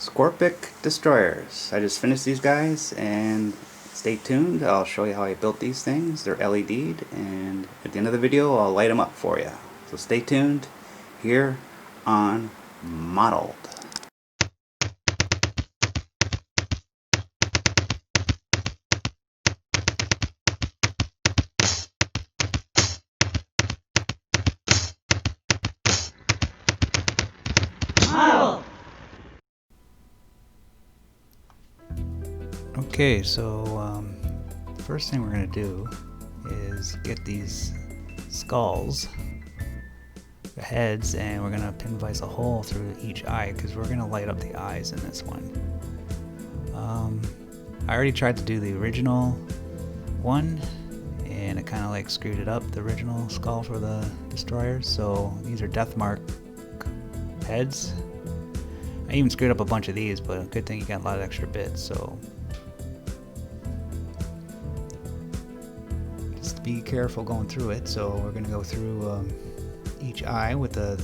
Skorpekh Destroyers. I just finished these guys, and stay tuned. I'll show you how I built these things. They're LED'd, and at the end of the video I'll light them up for you. So stay tuned here on Modeled. Okay, so first thing we're going to do is get these skulls, the heads, and we're going to pin vise a hole through each eye because we're going to light up the eyes in this one. I already tried to do the original one, and it kind of like screwed it up, the original skull for the Destroyers. So these are death mark heads. I even screwed up a bunch of these, but good thing you got a lot of extra bits. So just be careful going through it. So we're going to go through each eye with a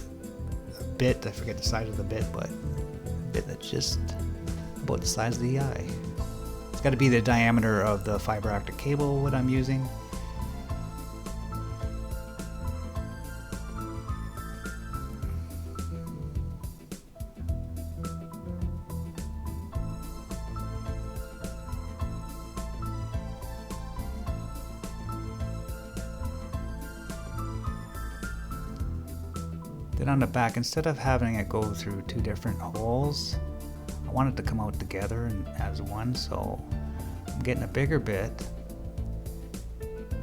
bit. I forget the size of the bit, but a bit that's just about the size of the eye. It's got to be the diameter of the fiber optic cable what I'm using. Then on the back, instead of having it go through two different holes, I want it to come out together and as one, so I'm getting a bigger bit,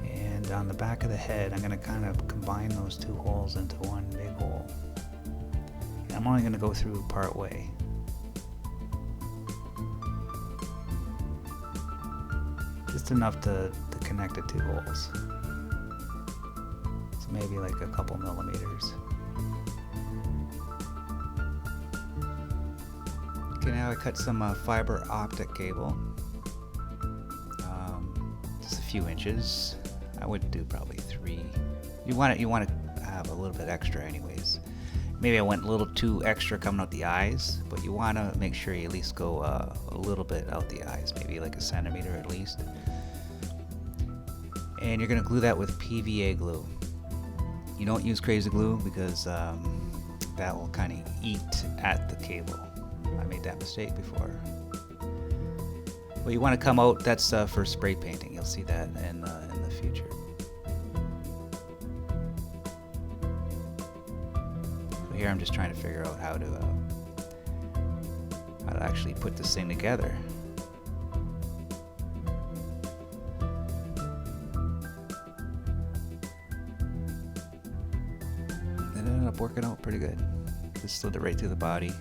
and on the back of the head I'm going to kind of combine those two holes into one big hole. And I'm only going to go through part way. Just enough to connect the two holes. So maybe like a couple millimeters. Okay, now I cut some fiber optic cable, just a few inches. I would do probably 3. You want to have a little bit extra, anyways. Maybe I went a little too extra coming out the eyes, but you want to make sure you at least go a little bit out the eyes, maybe like a centimeter at least. And you're gonna glue that with PVA glue. You don't use crazy glue because that will kind of eat at the cable. I made that mistake before. Well, you want to come out, that's for spray painting. You'll see that in the future. So here I'm just trying to figure out how to actually put this thing together. It ended up working out pretty good. Just slid it right through the body.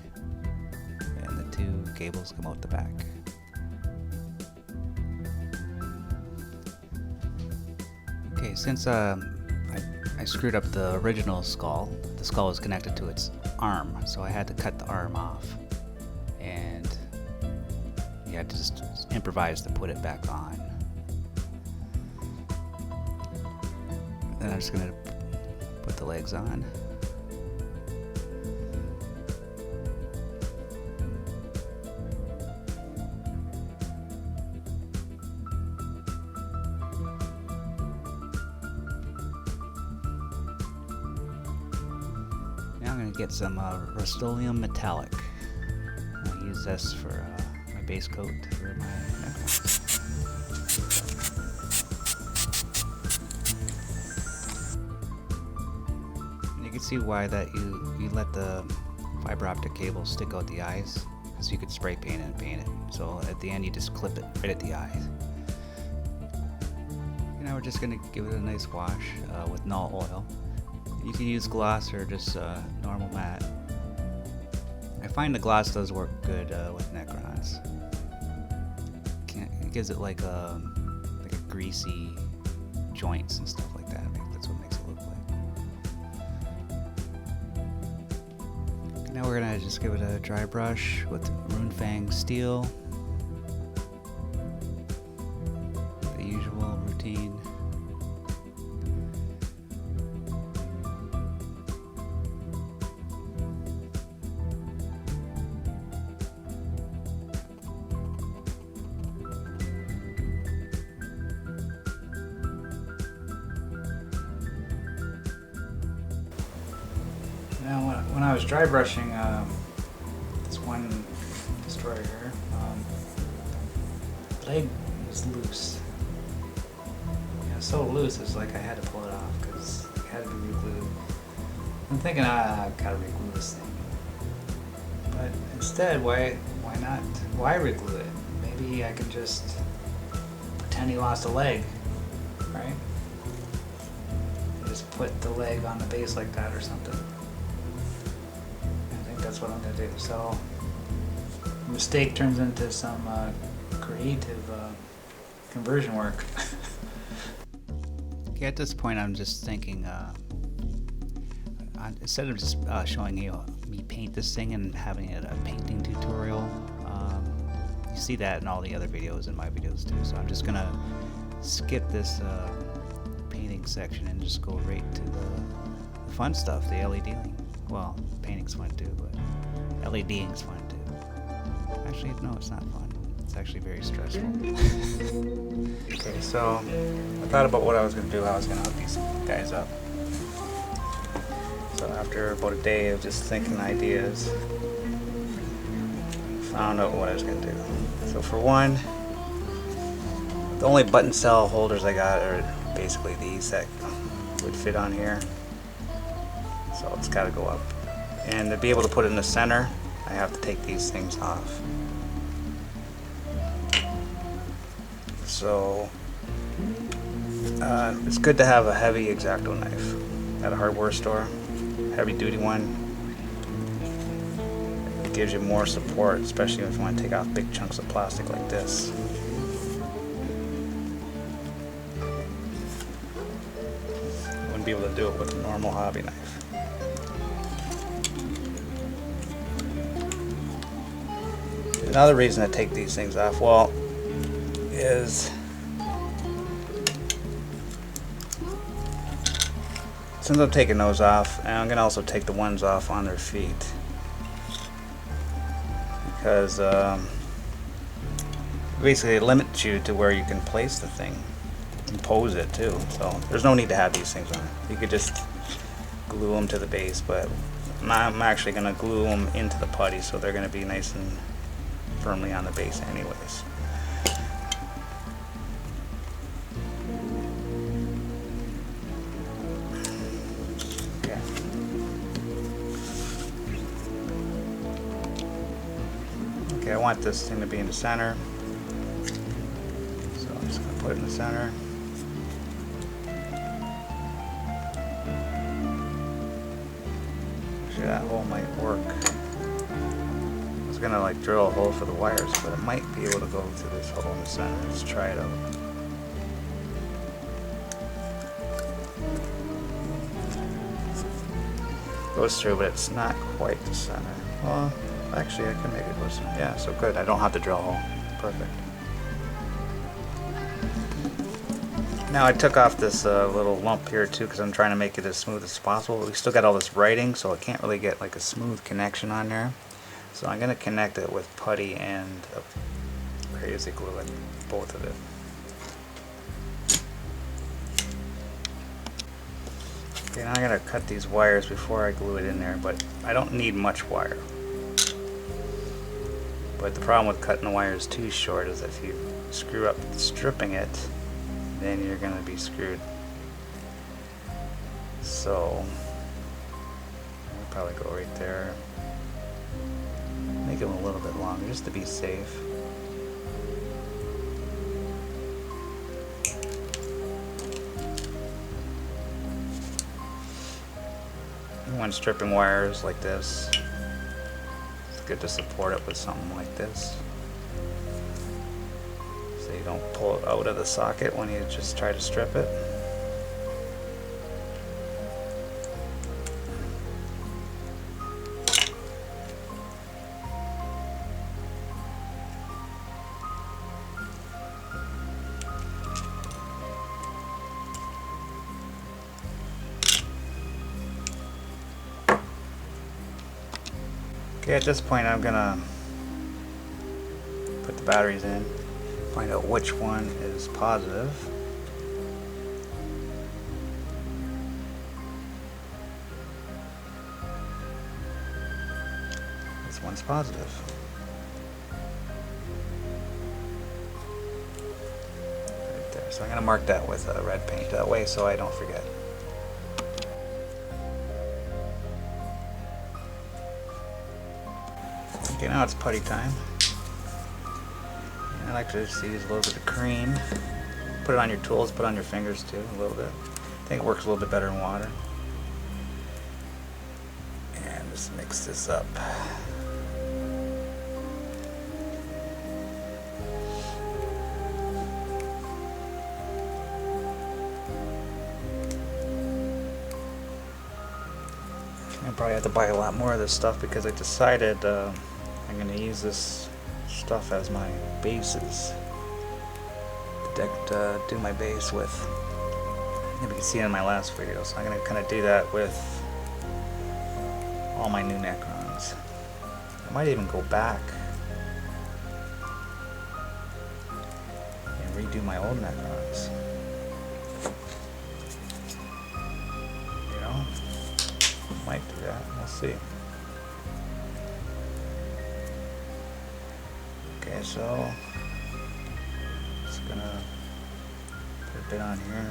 And the two cables come out the back. Okay, since I screwed up the original skull, the skull was connected to its arm, so I had to cut the arm off. And you had to just improvise to put it back on. Then I'm just going to put the legs on. Now I'm going to get some Rust-Oleum metallic. I'll use this for my base coat for my necklace. And you can see why that you let the fiber optic cable stick out the eyes, because you could spray paint it and paint it. So at the end you just clip it right at the eyes. And now we're just going to give it a nice wash with null oil. You can use gloss or just normal matte. I find the gloss does work good with Necrons. It gives it like a greasy joints and stuff like that. I think that's what makes it look like. Okay, now we're gonna just give it a dry brush with Runefang steel. The usual routine. when I was dry brushing this one destroyer here, the leg was loose. It was so loose, it's like I had to pull it off because it had to be re-glued. I'm thinking, I've got to re-glue this thing. But instead, why not? Why re-glue it? Maybe I can just pretend he lost a leg, right? Just put the leg on the base like that or something. I think that's what I'm gonna do. So, a mistake turns into some creative conversion work. Okay, at this point, I'm just thinking, instead of just showing you me paint this thing and having it a painting tutorial, you see that in all the other videos and my videos too. So I'm just gonna skip this painting section and just go right to the fun stuff, the LEDing. Well, painting's fun too, but LEDing's fun too. Actually, no, it's not fun. It's actually very stressful. Okay, so I thought about what I was going to do. I was going to hook these guys up. So after about a day of just thinking ideas, found out what I was going to do. So for one, the only button cell holders I got are basically these that would fit on here. So it's got to go up. And to be able to put it in the center, I have to take these things off. So it's good to have a heavy X-Acto knife at a hardware store, heavy duty one. It gives you more support, especially if you want to take off big chunks of plastic like this. Wouldn't be able to do it with a normal hobby knife. Another reason to take these things off, well, is since I'm taking those off, and I'm going to also take the ones off on their feet, because basically it limits you to where you can place the thing and pose it too. So there's no need to have these things on. You could just glue them to the base, but I'm actually going to glue them into the putty, so they're going to be nice and firmly on the base anyways. Okay, I want this thing to be in the center, so I'm just going to put it in the center. Actually, that hole might work. I was going to like drill a hole for the wires, but it might be able to go through this hole in the center. Let's try it out. Goes through, but it's not quite the center. Well, actually, I can make it go through. Yeah, so good. I don't have to drill a hole. Perfect. Now I took off this little lump here too, because I'm trying to make it as smooth as possible. We still got all this writing, so I can't really get like a smooth connection on there. So I'm going to connect it with putty and crazy glue it, both of it. Okay, now I'm going to cut these wires before I glue it in there, but I don't need much wire. But the problem with cutting the wires too short is if you screw up stripping it, then you're going to be screwed. So I'll probably go right there. Make them a little bit longer just to be safe. When stripping wires like this, it's good to support it with something like this, so you don't pull it out of the socket when you just try to strip it. Okay, at this point I'm gonna put the batteries in, find out which one is positive. one's positive. Right there. So I'm going to mark that with red paint that way so I don't forget. Okay, now it's putty time. And I like to just use a little bit of cream. Put it on your tools, put it on your fingers too, a little bit. I think it works a little bit better in water. And just mix this up. I probably have to buy a lot more of this stuff because I decided I'm going to use this stuff as my bases. To do my base with. You can see it in my last video, so I'm going to kind of do that with all my new Necrons. I might even go back and redo my old Necrons. You know, might do that. We'll see. Okay, so just gonna put a bit on here.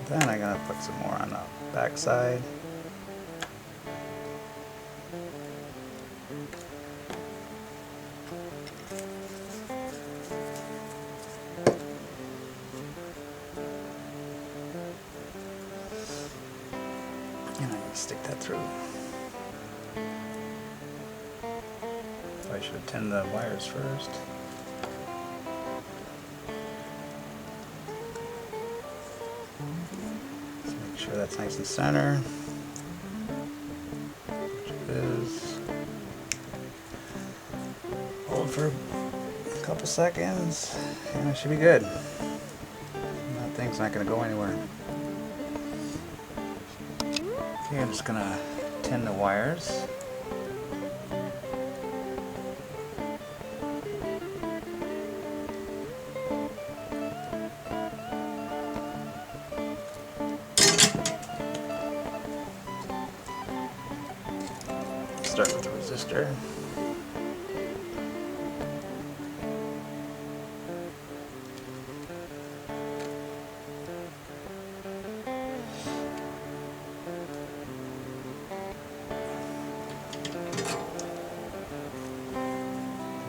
Then I'm going to put some more on the back side. And I'm going to stick that through. I should have tinned the wires first. Make sure that's nice and center, which it is. Hold for a couple seconds, and it should be good. That thing's not going to go anywhere. Okay, I'm just going to tin the wires. Start with the resistor.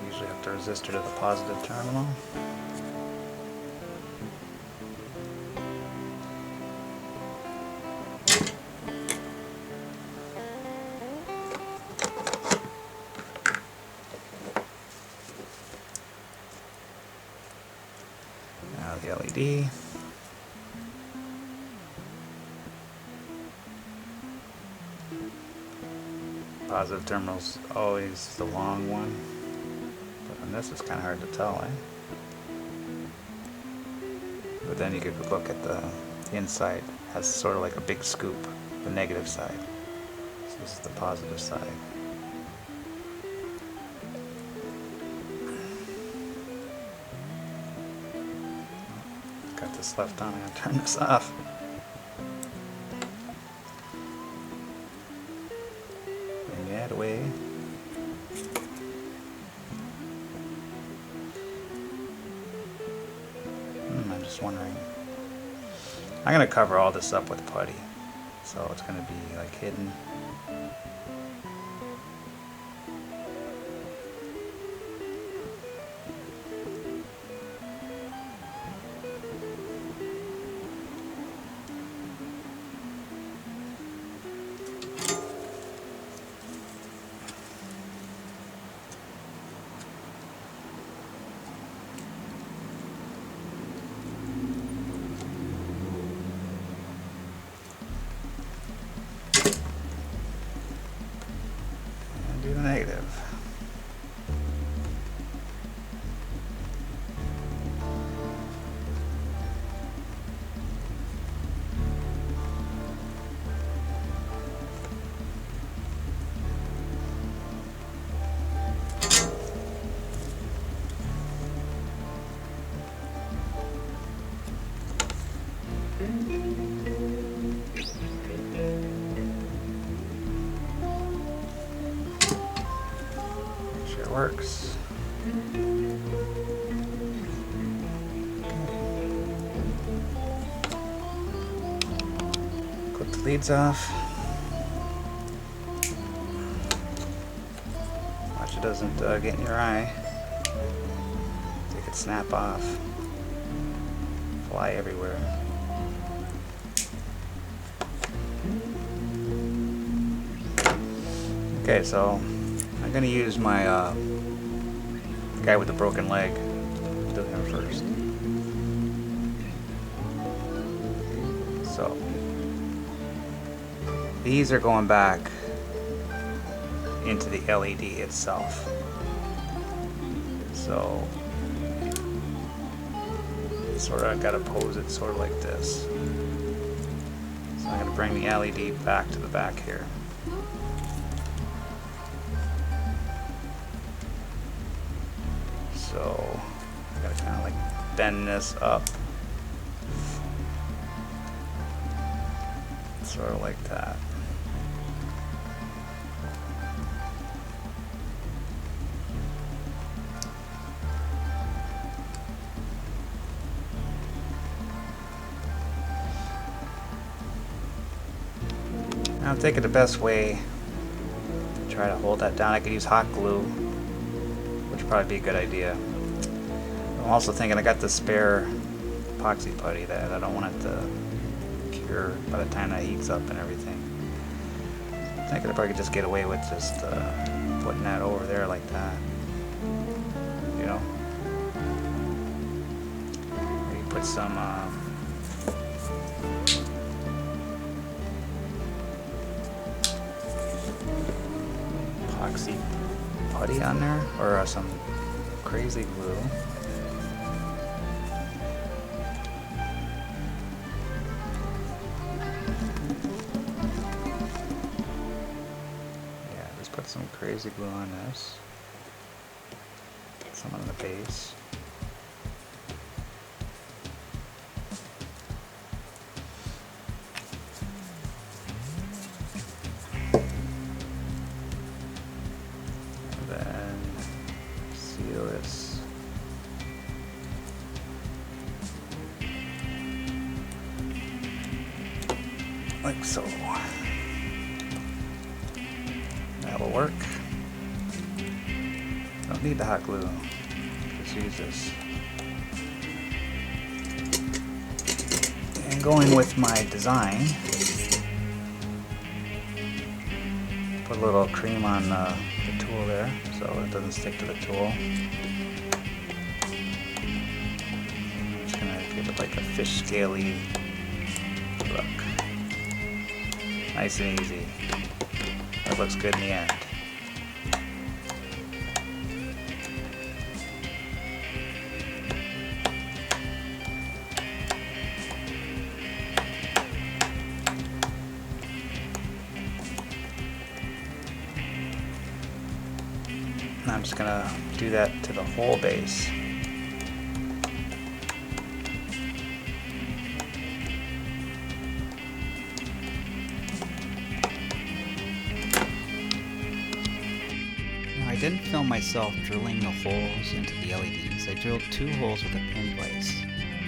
Usually have the resistor to the positive terminal. Now the LED. Positive terminal's always the long one, but on this it's kind of hard to tell, eh? But then you could look at the inside, has sort of like a big scoop, the negative side. So this is the positive side. Got this left on, I'm going to turn this off. Bring that away. I'm just wondering. I'm going to cover all this up with putty, so it's going to be like hidden. negative. Sure works. Clip the leads off. Watch it doesn't get in your eye. They could snap off, fly everywhere. Okay, so I'm gonna use my guy with the broken leg. Do him first. So these are going back into the LED itself. So sort of gotta pose it sort of like this. So I'm gonna bring the LED back to the back here. So I gotta kind of like bend this up, sort of like that. Now I'm thinking the best way to try to hold that down, I could use hot glue, which would probably be a good idea. I'm also thinking I got the spare epoxy putty that I don't want it to cure by the time that heats up and everything. I think I probably could just get away with just putting that over there like that. You know? Maybe put some epoxy putty on there, or some crazy glue. Yeah, just put some crazy glue on this. Some on the base. This. Like so. That will work. Don't need the hot glue. Just use this. And going with my design, put a little cream on the tool there so it doesn't stick to the tool. I'm just gonna give it like a fish scaly look. Nice and easy. That looks good in the end. And I'm just gonna do that to the whole base. I didn't film myself drilling the holes into the LEDs. I drilled 2 holes with a pin vise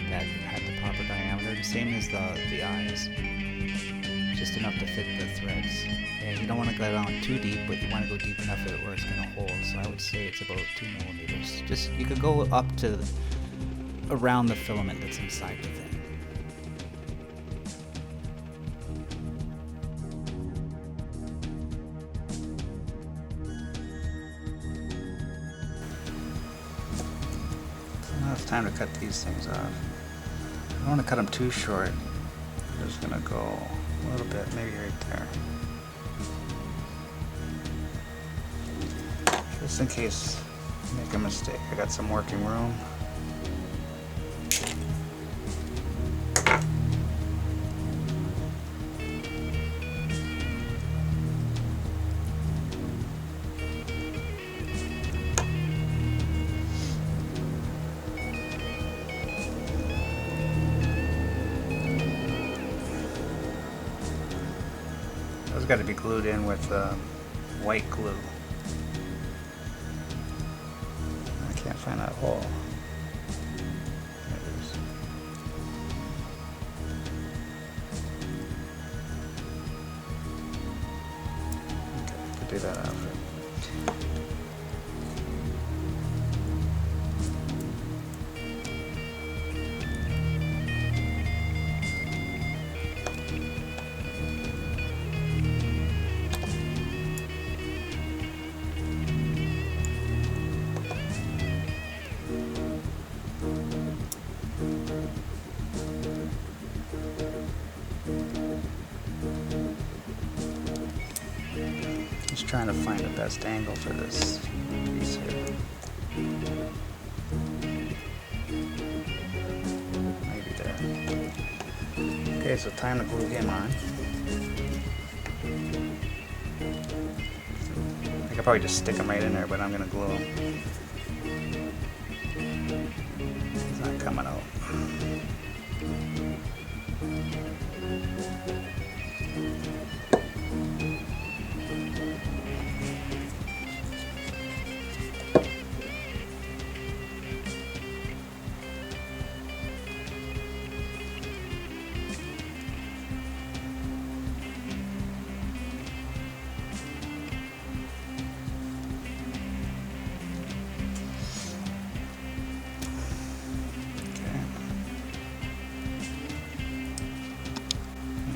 that had the proper diameter, the same as the eyes, just enough to fit the threads. And you don't want to go down too deep, but you want to go deep enough that where it's going to hold. So I would say it's about 2 millimeters. Just, you could go up to around the filament that's inside the thing. Now it's time to cut these things off. I don't want to cut them too short. I'm just going to go a little bit, maybe right there. just in case I make a mistake. I got some working room. Those got to be glued in with white glue. I can't find that hole. There it is. Okay, to do that outfit. Just trying to find the best angle for this piece here. Maybe there. Okay, so time to glue him on. I could probably just stick him right in there, but I'm gonna glue him. He's not coming out.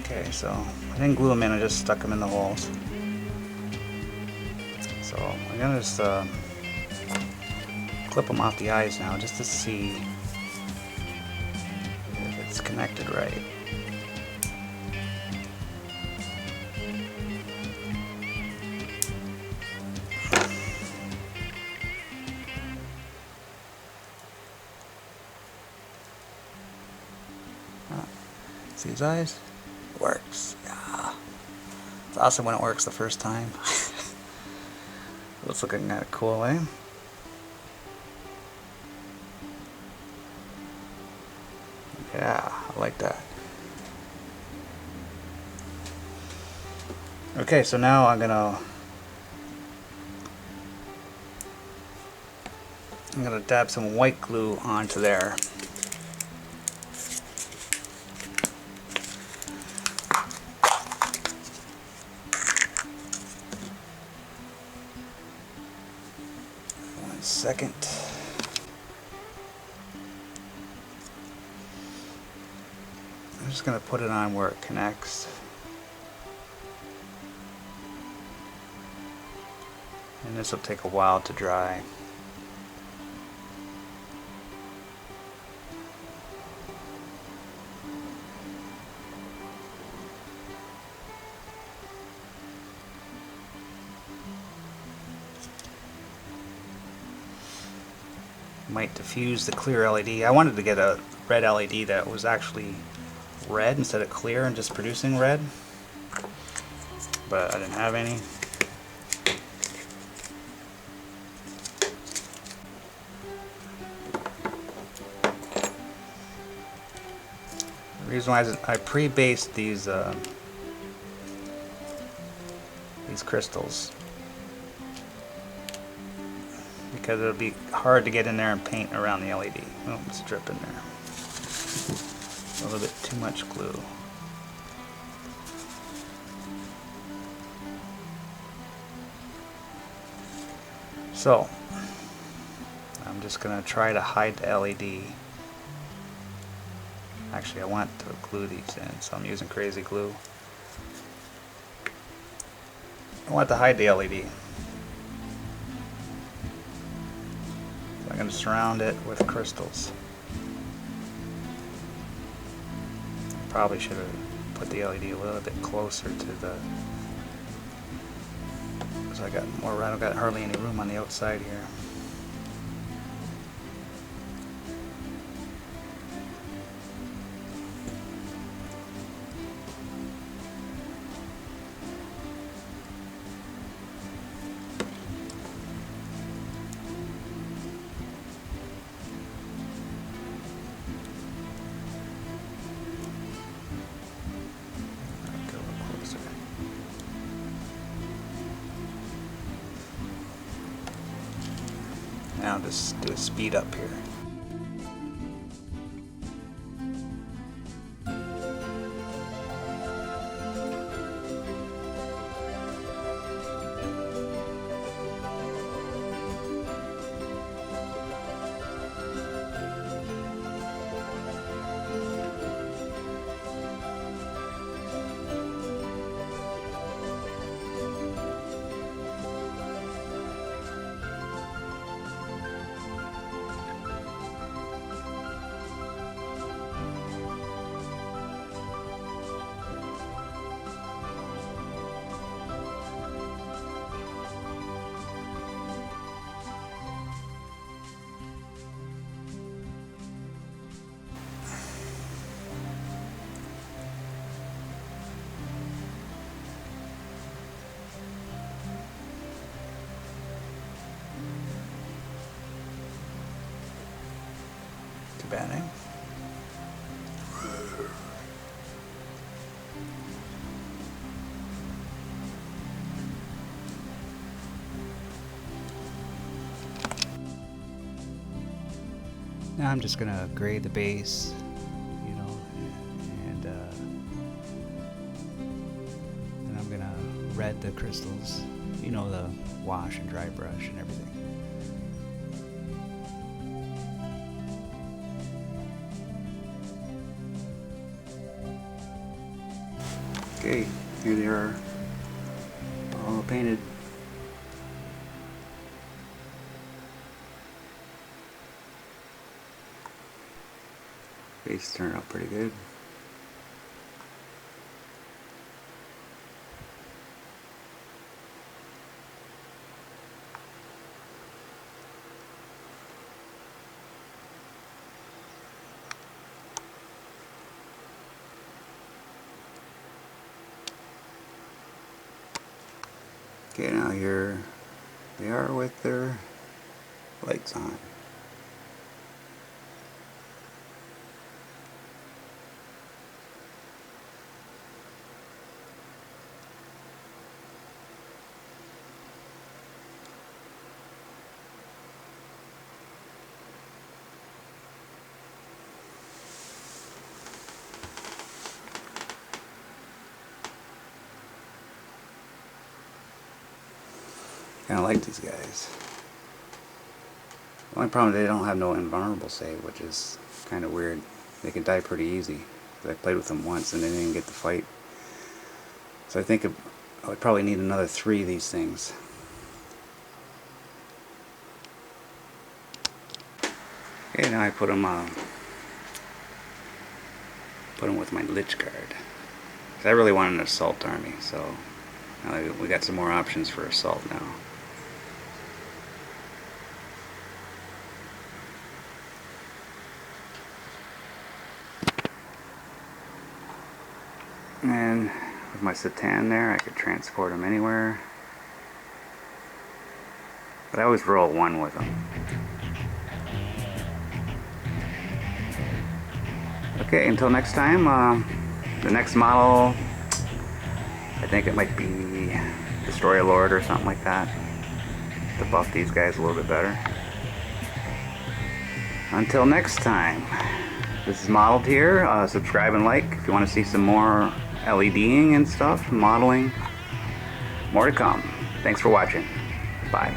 Okay, so I didn't glue them in, I just stuck them in the holes. So I'm gonna just clip them off the eyes now just to see if it's connected right. See his eyes? Works. Yeah. It's awesome when it works the first time. It's looking kind of cool, eh? Yeah, I like that. Okay, so now I'm gonna dab some white glue onto there. Second. I'm just going to put it on where it connects. And this will take a while to dry. Might diffuse the clear LED. I wanted to get a red LED that was actually red instead of clear and just producing red, but I didn't have any. The reason why is I pre-based these crystals, because it'll be hard to get in there and paint around the LED. Oh, it's dripping there. A little bit too much glue. So, I'm just going to try to hide the LED. Actually, I want to glue these in, so I'm using crazy glue. I want to hide the LED. I'm going to surround it with crystals. Probably should have put the LED a little bit closer to the, so so I don't got hardly any room on the outside here. Now just do a speed up here. Too bad, eh? Now I'm just gonna grade the base, you know, and then I'm gonna red the crystals, you know, the wash and dry brush and everything. Okay, here they are, all painted. Base turned out pretty good. Okay, now here they are with their lights on. Kind of like these guys. The only problem is they don't have no invulnerable save, which is kind of weird. They can die pretty easy. I played with them once and they didn't get the fight. So I think I would probably need another 3 of these things. Okay, now I put them with my Lich Guard. 'Cause I really want an assault army, so now we got some more options for assault now. And with my Satan there, I could transport them anywhere. But I always roll 1 with them. Okay, until next time, the next model, I think it might be Destroyer Lord or something like that, to buff these guys a little bit better. Until next time, this is Modeled here. Subscribe and like if you want to see some more LEDing and stuff, modeling. More to come. Thanks for watching. Bye.